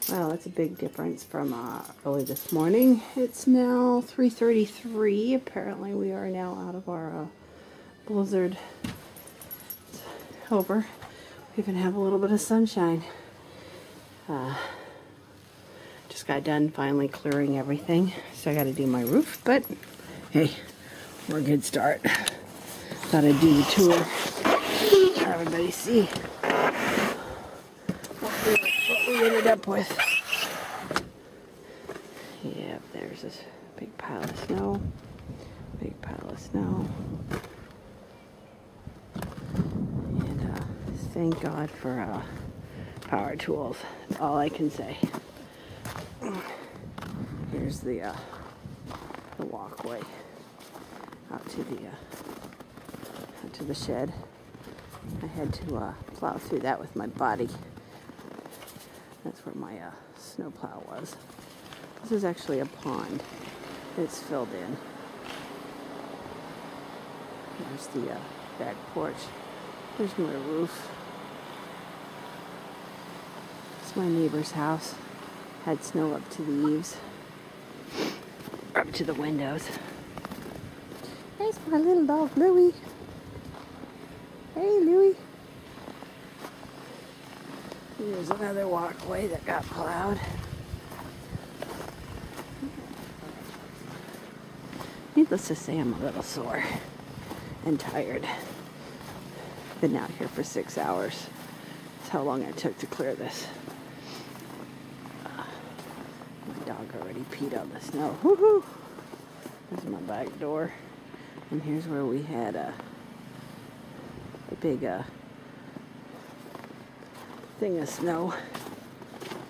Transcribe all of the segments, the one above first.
Wow, that's a big difference from early this morning. It's now 3:33. Apparently we are now out of our blizzard. It's over. We even have a little bit of sunshine. Just got done finally clearing everything, so I got to do my roof, but hey, we're a good start. Thought I'd do the tour. Let everybody see what we ended up with. Yep, there's this big pile of snow. Big pile of snow. And thank God for power tools. That's all I can say. Here's the walkway out to the shed. I had to plow through that with my body. That's where my snow plow was. This is actually a pond. It's filled in. There's the back porch. There's my roof. It's my neighbor's house. Had snow up to the eaves. Up to the windows. There's my little dog, Louie. Hey, Louie. Here's another walkway that got plowed. Needless to say, I'm a little sore and tired. Been out here for 6 hours. That's how long it took to clear this. My dog already peed on the snow. Woohoo! This is my back door. And here's where we had a big thing of snow.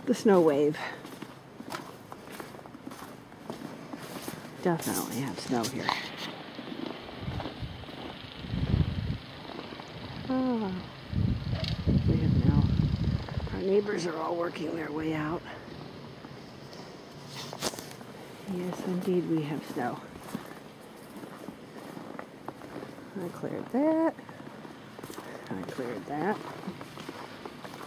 The snow wave. Definitely have snow here. Oh, we have now, our neighbors are all working their way out. Yes, indeed, we have snow. I cleared that. I cleared that.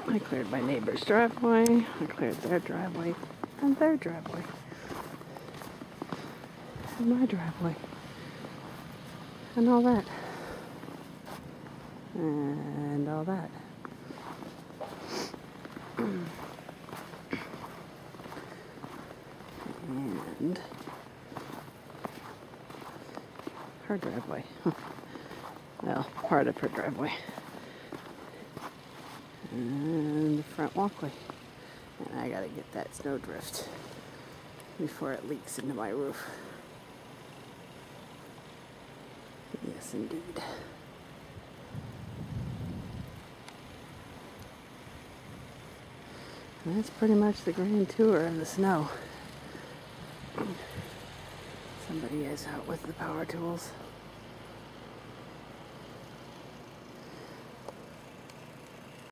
I cleared my neighbor's driveway. I cleared their driveway and their driveway. And my driveway. And all that. And all that. And her driveway. Well, part of her driveway. And the front walkway. And I gotta get that snowdrift before it leaks into my roof. Yes, indeed. And that's pretty much the grand tour of the snow. Somebody is out with the power tools.